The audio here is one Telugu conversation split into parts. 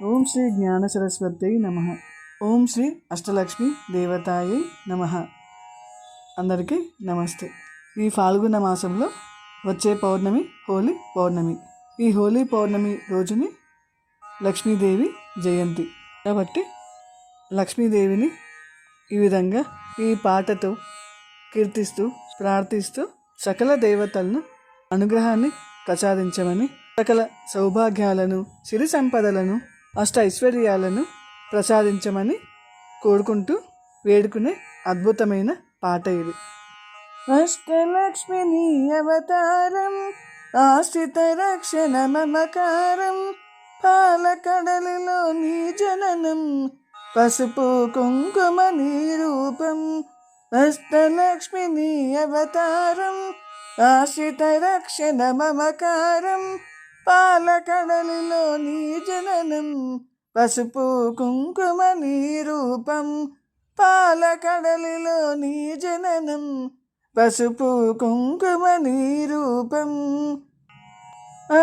ఓం శ్రీ జ్ఞాన సరస్వతి నమ. ఓం శ్రీ అష్టలక్ష్మి దేవతాయై నమ. అందరికీ నమస్తే. ఈ ఫాల్గుణ మాసంలో వచ్చే పౌర్ణమి హోలీ పౌర్ణమి. ఈ హోలీ పౌర్ణమి రోజుని లక్ష్మీదేవి జయంతి కాబట్టి లక్ష్మీదేవిని ఈ విధంగా ఈ పాటతో కీర్తిస్తూ ప్రార్థిస్తూ సకల దేవతలను అనుగ్రహాన్ని ప్రసాదించమని, సకల సౌభాగ్యాలను సిరి సంపదలను అష్ట ఐశ్వర్యాలను ప్రసాదించమని కోరుకుంటూ వేడుకునే అద్భుతమైన పాట ఇది. అష్టలక్ష్మిని అవతారం ఆశ్రిత రక్షణ మమకారం పాలకడలిలో నీ జననం పసుపు కుంకుమ నీ రూపం. అష్టలక్ష్మిని అవతారం ఆశ్రిత రక్షణ మమకారం పాలకడలిలో నీ జననం పసుపు కుంకుమ నీ రూపం. పాలకడలిలో నీ జననం పసుపు కుంకుమ నీ రూపం.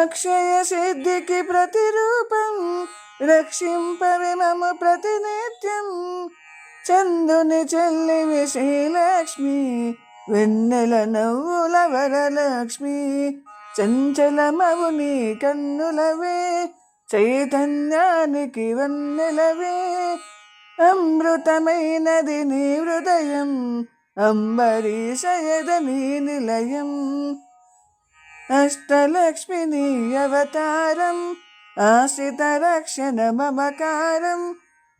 అక్షయ సిద్ధికి ప్రతిరూపం రక్షింపవి మమ ప్రతినిత్యం. చందుని చెల్లివి శ్రీలక్ష్మి వెన్నెల నవ్వుల వరలక్ష్మి. చంచలమవు నీ కన్నులవే చైతన్యానికి వన్నెలవే. అమృతమైనది నీ హృదయం అంబరీషయద నీ నిలయం. అష్టలక్ష్మిని అవతారం ఆశ్రిత రక్షణ మమకారం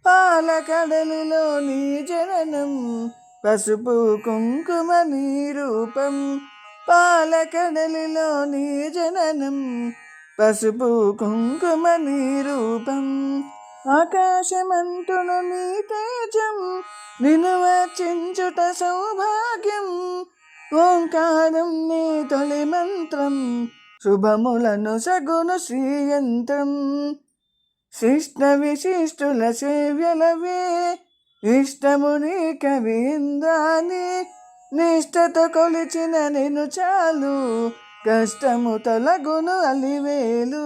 పాలకడలిలో నీ జననం పసుపు కుంకుమ నీ రూపం. పాలకడలిలో నీ జననం పసుపు కుంకుమ నీ రూపం. ఆకాశమంతును నీ తేజం నిన్ను వర్చించుట సౌభాగ్యం. ఓంకారం నీ తొలి మంత్రం శుభములను సగును శ్రీయంత్రం. శిష్ట విశిష్టుల సేవ్యలవే ఇష్టము నీ కవీంద్రాని. నిష్టతో కొలిచిన నేను చాలు కష్టము తొలగును అలివేలు.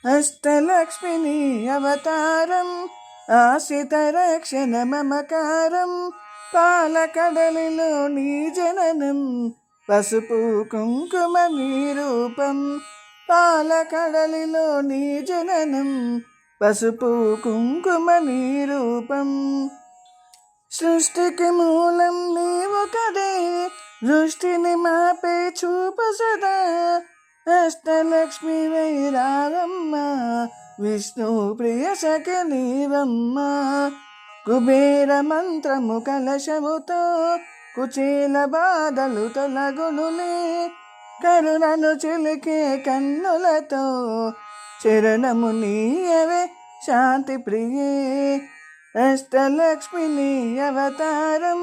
అష్టలక్ష్మిని అవతారం ఆశ్రిత రక్షణ మమకారం పాలకడలిలో నీ జననం పసుపు కుంకుమ నీ రూపం. పాలకడలిలో నీ జననం పసుపు కుంకుమ నీ రూపం. సృష్టికి మూలం నీవు కదే దృష్టిని మాపే చూపు సదా. అష్టలక్ష్మి వైరారమ్మ విష్ణు ప్రియ సఖి నీవమ్మ. కుబేర మంత్రము కలశముతో కుచేల బాధలు తొలగునులే. కరుణను చిలికే కన్నులతో చరణము నీయవే శాంతి ప్రియే. అష్టలక్ష్మిని అవతారం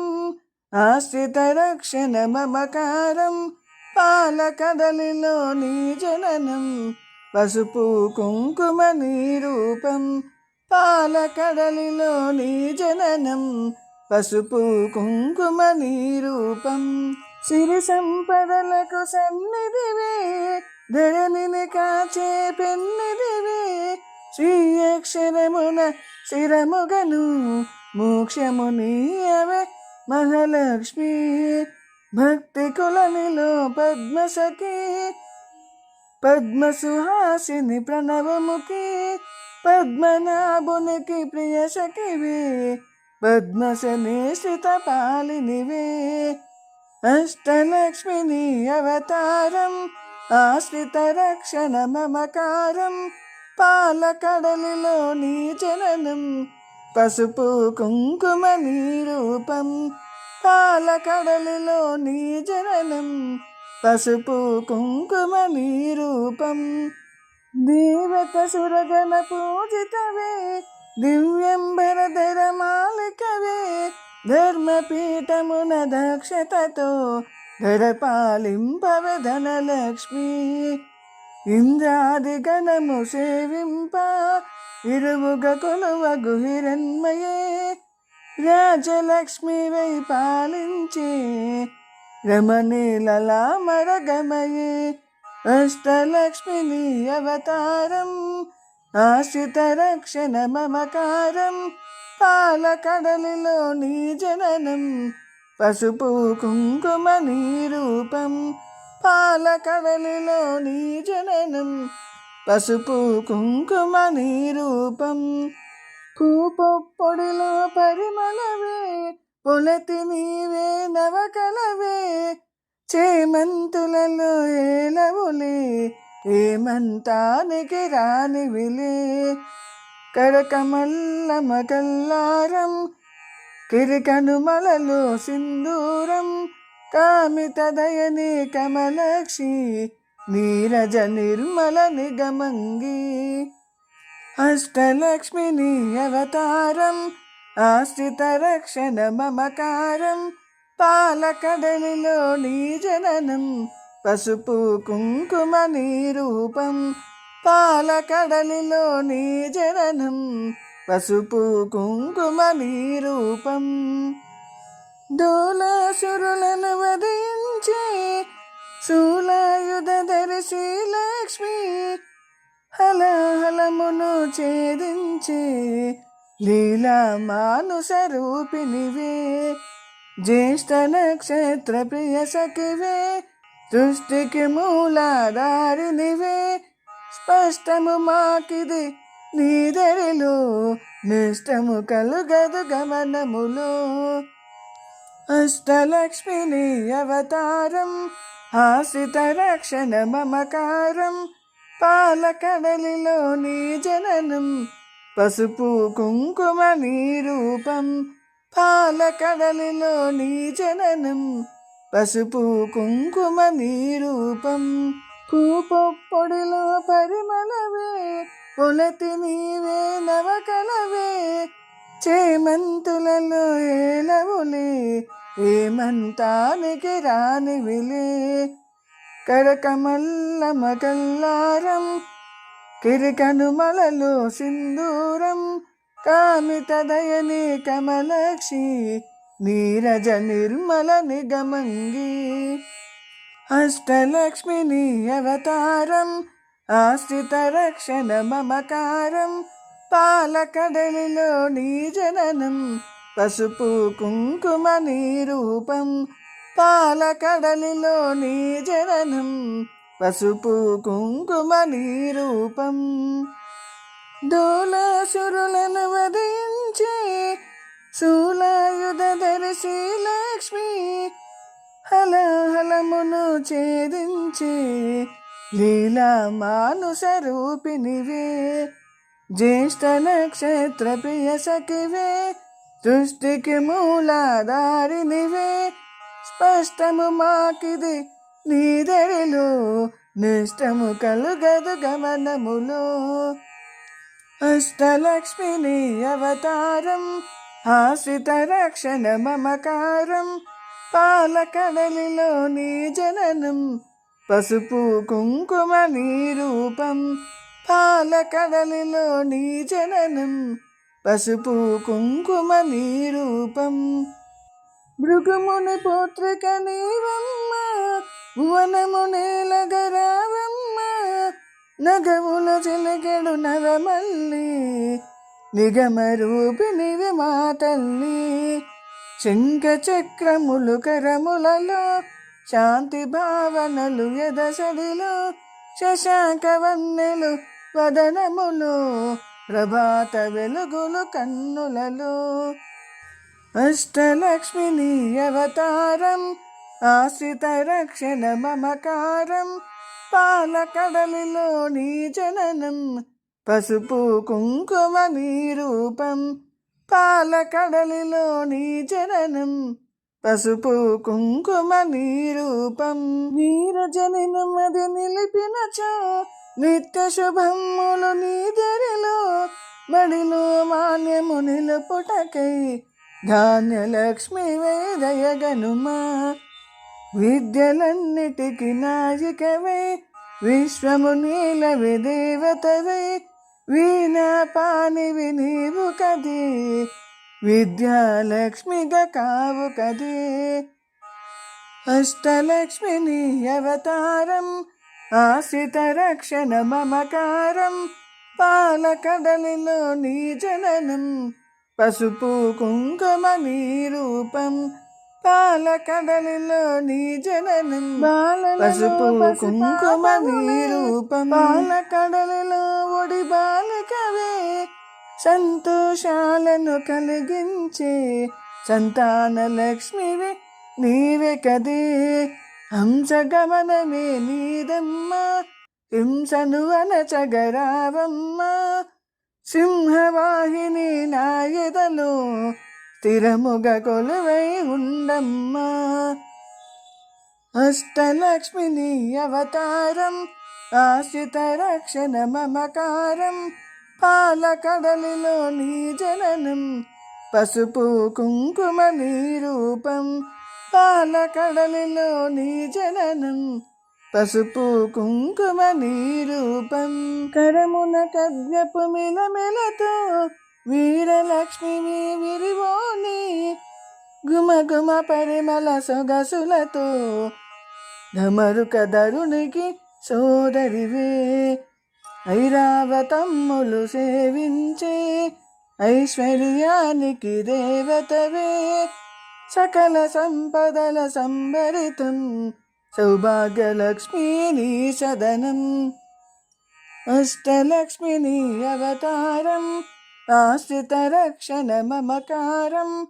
ఆశ్రిత రక్షణ మమకారం పాలకడలిలో నీ జననం పసుపు కుంకుమ నీ రూపం. పాలకడలిలో నీ జననం పసుపు కుంకుమ నీ రూపం. సిరి సంపదలకు సన్నిధివే ధరణిని కాచే పెన్నిదివే. శ్రీ అక్షరమున శిరముగను మోక్షము నీయవే మహాలక్ష్మి. భక్తి కులనిలో పద్మసఖి పద్మసుహాసిని ప్రణవముఖి. పద్మనాభునికి ప్రియ సఖివే పద్మశనేశ్రిత పాలినివే. అష్టలక్ష్మిని అవతారం ఆశ్రిత రక్షణ మమకారం పాలకడలిలో నీ జననం పసుపు కుంకుమ నీ రూపం. పాలకడలిలో నీ జననం పసుపు కుంకుమ నీ రూపం. దేవత సురగణ పూజితవే దివ్యంబరధర మాలికవే. ధర్మపీఠమున దక్షతతో ధర పాలింపవే ధనలక్ష్మి. ఇంద్రాది గణము సేవింప ఇరువుగ కొలువగు హిరణ్మయే. రాజలక్ష్మి వై పాలించే రమణీలలా మరగమయే. అష్టలక్ష్మిని అవతారం ఆశ్రిత రక్షణ మమకారం పాలకడలిలో నీ జననం పసుపు కుంకుమ నీ రూపం పాలకడలిలో నీ జననం పసుపు కుంకుమ నీ రూపం పూపొడిలో పరిమళవే పొలతి నీవే నవకలవే చేమంతులలో ఏలవులే ఏమంతానికి రానివిలే కరకమల్ల మగల్లారం కిరికనుమలలో సింధూరం కామిత దయని కమలక్షి నీరజ నిర్మల నిగమంగి అష్టలక్ష్మిని అవతారం ఆశ్రిత రక్షణ మమకారం పాలకడలిలో నీ జననం పసుపు కుంకుమ నీ రూపం పాలకడలిలో నీ జననం పసుపు కుంకుమ నీ రూపం దోలాసురులను వధించే శూలాయుధ ధరిసి లక్ష్మి హలహలమును ఛేదించే లీలా మానుష రూపినివే జ్యేష్ఠ నక్షత్ర ప్రియ సఖివే సృష్టికి మూలాధారినివే స్పష్టము మాకిది నీదరిలో నిష్టము కలుగదు గమనములో అష్టలక్ష్మిని అవతారం ఆశ్రిత రక్షణ మమకారం పాలకడలిలో నీ జననం పసుపు కుంకుమ నీ రూపం పాలకడలిలో నీ జననం పసుపు కుంకుమ నీ రూపం పూపొడిలో పరిమళవే పొలతి నీవే నవకలవే చేమంతులలో ఏలవులే ఏమంతానికి రానివిలే కరకమల్ల మగల్లారం కిరికనుమలలో సింధూరం కామిత దయని కమలక్షి నీరజ నిర్మల నిగమంగి అష్టలక్ష్మిని అవతారం ఆశ్రిత రక్షణ మమకారం పాలకడలిలో నీ జననం పసుపు కుంకుమ నీ రూపం పాలకడలిలో నీ జననం పసుపు కుంకుమ నీ రూపం దోలాసురులను వధించే శూలాయుధ ధరిసి లక్ష్మి హలహలమును ఛేదించే లీలా మానుష రూపినివే జ్యేష్ఠ నక్షత్ర ప్రియ సఖివే సృష్టికి మూలాధారినివే స్పష్టము మాకిది నీదరిలో నిష్టము కలుగదు గమనములో అష్టలక్ష్మిని అవతారం ఆశ్రిత రక్షణ మమకారం పాలకడలిలో నీ జననం పసుపు కుంకుమ నీ రూపం పాలకడలిలో నీ జననం పసుపు కుంకుమ నీ రూపం భృగుముని పుత్రిక నీవమ్మ భువనము నేలగరావమ్మ నగముల చిలకెడు నవమల్లి నిగమ రూపినివి మా తల్లి శంఖ చక్రములు కరములలో శాంతి భావనలు ఎదసడిలో శశాంక వన్నెలు వదనములు ప్రభాత వెలుగులు కన్నులలో అష్టలక్ష్మిని అవతారం ఆశ్రిత రక్షణ మమకారం పాలకడలిలో నీ జననం పసుపు కుంకుమ నీ రూపం పాలకడలిలో నీ జననం పసుపు కుంకుమ నీ రూపం వీరజనిను మది నిలిపినచో నిత్య శుభములు నీ దరిలో బడిలో మాన్యము నిలుపుటకై ధాన్యలక్ష్మి వేదయగనుమా విద్యలన్నిటికి నాయికవై విశ్వము నీలవి దేవతవై వీణా పానివి నీవు కదే విద్యాలక్ష్మిగా కావు కదే అష్టలక్ష్మిని అవతారం ఆశ్రిత రక్షణ మమకారం పాలకడలిలో నీ జననం పసుపు కుంకుమ నీ రూపం. పాలకడలిలో నీ జననం పసుపు కుంకుమ నీ రూపం. పాలకడలిలో ఒడి బాలికవే సంతోషాలను కలిగించే సంతాన లక్ష్మివి నీవే కదే. హంసగమనమే నీదమ్మ హింసను అనచగరావమ్మ. సింహవాహిని నాయదలో స్థిరముగా కొలువై ఉండమ్మా. అష్టలక్ష్మిని అవతారం ఆశ్రిత రక్షణ మమకారం. పాలకడలిలో నీ జననం పసుపు కుంకుమ నీ రూపం. పాలకడలిలో నీ జననం పసుపు కుంకుమ నీ రూపం. కరమున కద్యపు మిలమిలతో వీరలక్ష్మివి విరివోని గుమగుమ పరిమళ సొగసులతో ఢమరుక ధరునికి సోదరివే. ఐరావతమ్ములు సేవించే ఐశ్వర్యానికి దేవతవే. సకల సంపదల సంభరితం సౌభాగ్యలక్ష్మీ నీ సదనం. అష్టలక్ష్మిని అవతారం ఆశ్రిత రక్షణ మమకారం.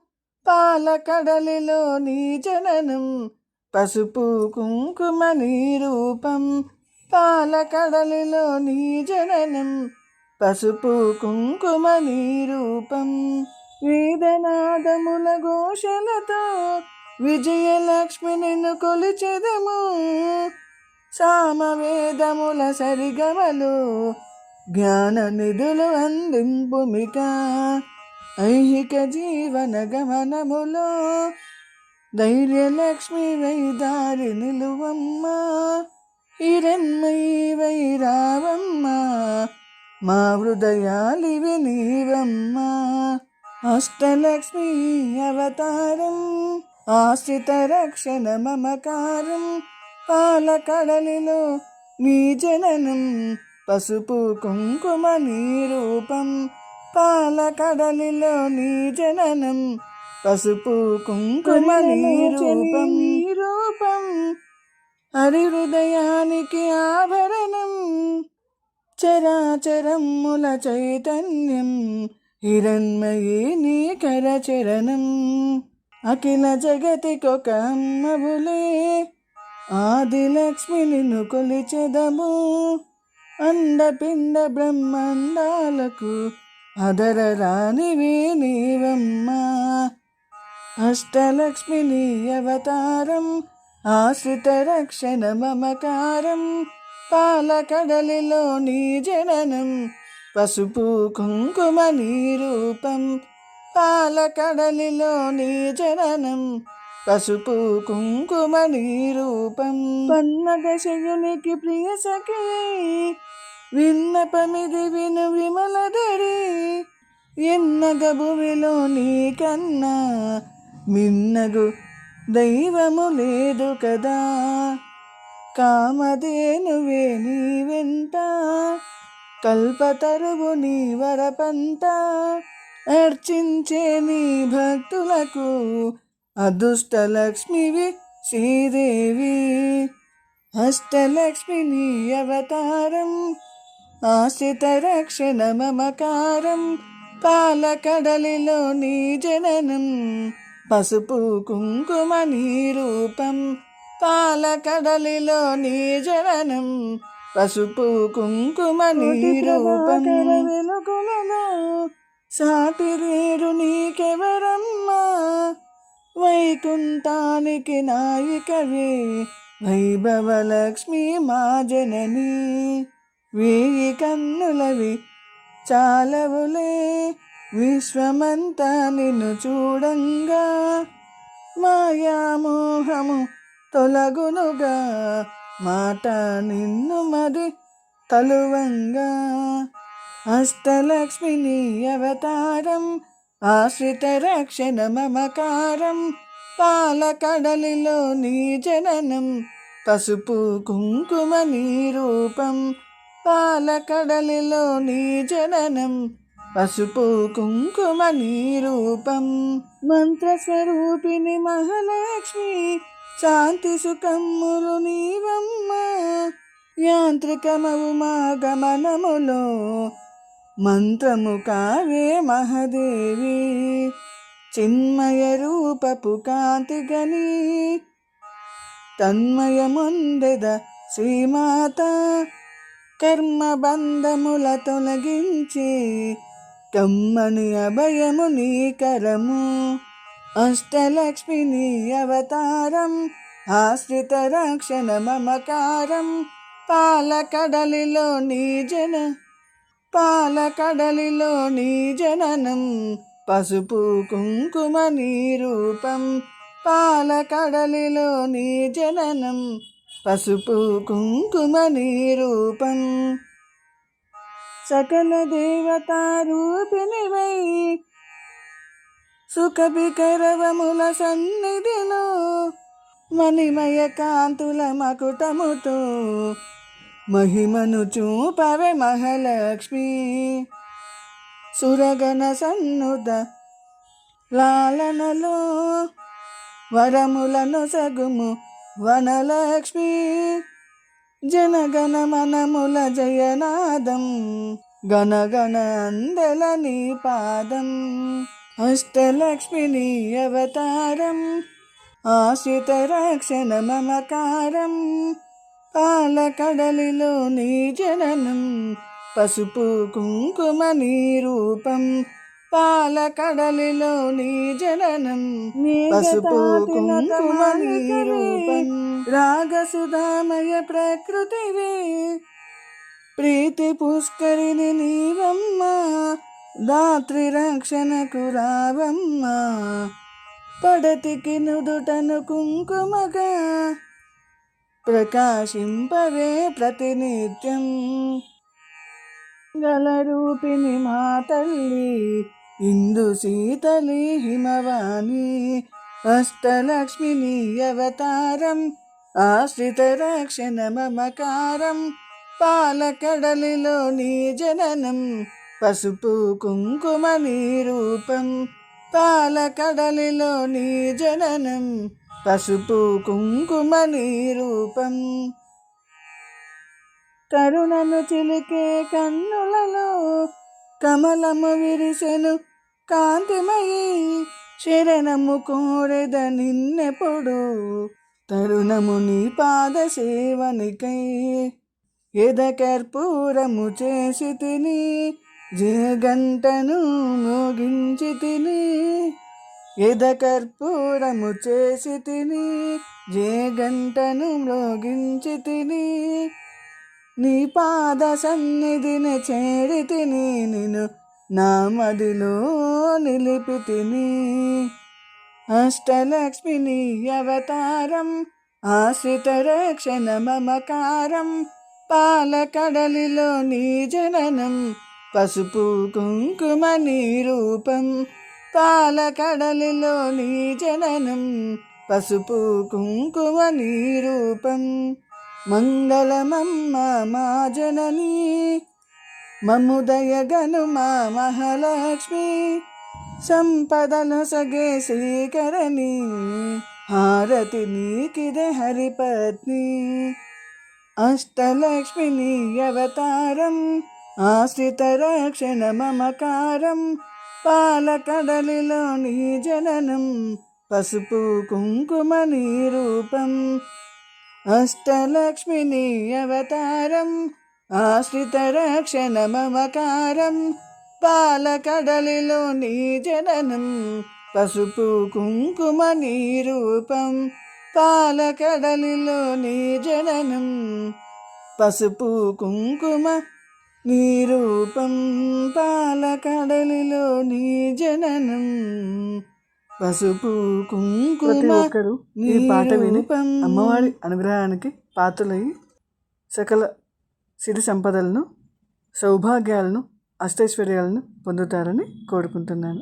పాలకడలిలో నీ జననం పసుపు కుంకుమ నీ రూపం. పాలకడలిలో నీ జననం పసుపు కుంకుమ నీ రూపం. వేదనాదముల ఘోషలతో విజయలక్ష్మి నిన్ను కొలిచెదము. సామవేదముల సరిగమలు జ్ఞాన నిధులు అందింపుమిక. ఐహిక జీవన గమనములో ధైర్యలక్ష్మి వైదారి నిలువమ్మ. హిరణ్మయి వైరావమ్మ మా హృదయాలివి నీవమ్మ. అష్టలక్ష్మి అవతారం ఆశ్రిత రక్షణ మమకారం. పాలకడలిలో నీ జననం పసుపు కుంకుమ నీ రూపం. పాలకడలిలో నీ జననం పసుపు కుంకుమ నీ రూపం. హరి హృదయానికి ఆభరణం చరాచరముల చైతన్యం. హిరణ్మయీ నీ కరచరణం. అఖిల జగతికొక అమ్మవులే ఆదిలక్ష్మి నిన్ను కొలిచెదము. అండపిండ బ్రహ్మాండాలకు అదర రానివే నీవమ్మా. అష్టలక్ష్మిని అవతారం ఆశ్రిత రక్షణ మమకారం. పాలకడలిలో నీ జననం పసుపు కుంకుమ నీ రూపం. పాలకడలిలో నీ జననం పసుపు కుంకుమ నీ రూపం. పన్నగ శయునికి ప్రియ సఖి విన్నపమిది విను విమలధరి. ఎన్నగ భువిలో నీ కన్నా మిన్నగు దైవము లేదు కదా. కామధేనువే నీ వెంట కల్పతరువు నీ వరపంట. అర్చించే నీ భక్తులకు అదృష్టలక్ష్మివి శ్రీదేవి. అష్టలక్ష్మిని అవతారం ఆశ్రిత రక్షణ మమకారం. పాలకడలిలో నీ జననం పసుపు కుంకుమ నీ రూపం. పాలకడలిలో నీ జననం పసుపు కుంకుమ నీ రూపం. వెలుగులలో సాటి రేరు నీకెవరమ్మా. వైకుంఠానికి నాయికవే వైభవలక్ష్మి మా జనని. వేయి కన్నులవి చాలవులే విశ్వమంతా నిన్ను చూడంగా. మాయామోహము తొలగునుగా మాట నిన్ను మరి తలువంగా. అష్టలక్ష్మిని అవతారం ఆశ్రిత రక్షణ మమకారం. పాలకడలిలో నీ జననం పసుపు కుంకుమ నీ రూపం. పాలకడలిలో నీ జననం పసుపు కుంకుమ నీ రూపం. మంత్రస్వరూపిణి మహాలక్ష్మి శాంతి సుఖములు నీవమ్మ. యాంత్రికమవు మా గమనములో మంత్రము కావే మహాదేవి. చిన్మయ రూపపు కాంతి గని తన్మయముందెద శ్రీమాత. కర్మ బంధముల తొలగించి కమ్మని అభయము నీ కరము. అష్టలక్ష్మి నీ అవతారం ఆశ్రిత రక్షణ మమకారం. పాలకడలిలో నీ జననం పసుపు కుంకుమ నీ రూపం. పాలకడలిలో నీ జననం పసుపు కుంకుమ నీ రూపం. సకల దేవతా రూపిణివై సుఖవికరవముల సన్నిధిలో మణిమయ కాంతుల మకుటముతో మహిమను చూపవే మహాలక్ష్మి. సురగణ సన్నుత లాలనలో వరములను సగుము వనలక్ష్మి. జనగణ మనముల జయనాదం గణగణ అందెల నీ పాదం. అష్టలక్ష్మి నీ అవతారం ఆశ్రిత రక్షణ మమకారం. పాలకడలిలో నీ జననం పసుపు కుంకుమ నీ రూపం. పాలకడలిలో నీ జననం పసుపు కుంకుమ నీ రూపం. రాగసుధామయ ప్రకృతివే ప్రీతి పుష్కరిణి నీవమ్మ. దాత్రి రక్షణకు రావమ్మ. పడతికి నుదుటను కుంకుమగా ప్రకాశింపవే ప్రతినిత్యం. గలరూపిణి మా తల్లి ఇందు శీతలి హిమవాణి. అష్టలక్ష్మి నీ అవతారం ఆశ్రిత రక్షణ మమకారం. పాలకడలిలో నీ జననం పసుపు కుంకుమ నీ రూపం. పాలకడలిలో నీ జననం పసుపు కుంకుమ నీ రూపం. కరుణను చిలికే కన్నులలో కమలము విరిసెను కాంతిమయి. శరణము కోరెద నిన్నెప్పుడు తరుణము నీ పాద సేవనికై. ఎద కర్పూరము చేసి తిని జయగంటను మోగించి తిని. ఎద కర్పూరము చేసి తిని జయగంటను మ్రోగించి తిని. నీ పాద సన్నిధిని చేరి తిని నిన్ను నా మదిలో నిలిపి తిని. అష్టలక్ష్మి నీ అవతారం ఆశ్రిత రక్షణ మమకారం. పాలకడలిలో నీ జననం పసుపు కుంకుమ నీ రూపం. పాలకడలిలో నీ జననం పసుపు కుంకుమ నీ రూపం. మంగళమమ్మ మా జననీ మముదయగను మా మహాలక్ష్మి. సంపదను సగే శ్రీకరణి హారతి నీకిదే హరిపత్ని. అష్టలక్ష్మి నీ అవతారం ఆశ్రిత రక్షణ మమకారం. పాలకడలిలో నీ జననం పసుపు కుంకుమ నీ రూపం. అష్టలక్ష్మి నీ అవతారం ఆశ్రిత రక్షణ మమకారం. పాలకడలిలో నీ జననం పసుపు కుంకుమ నీ రూపం. పాలకడలిలో నీ జననం పసుపు కుంకుమ నీ రూపం. పాలకడలిలో నీ జననం పసుపు కుంకుమ. ప్రతి ఒక్కరూ ఈ పాట విని అమ్మవారి అనుగ్రహానికి పాత్రలై సకల సిరి సంపదలను సౌభాగ్యాలను అష్టైశ్వర్యాలను పొందుతారని కోరుకుంటున్నాను.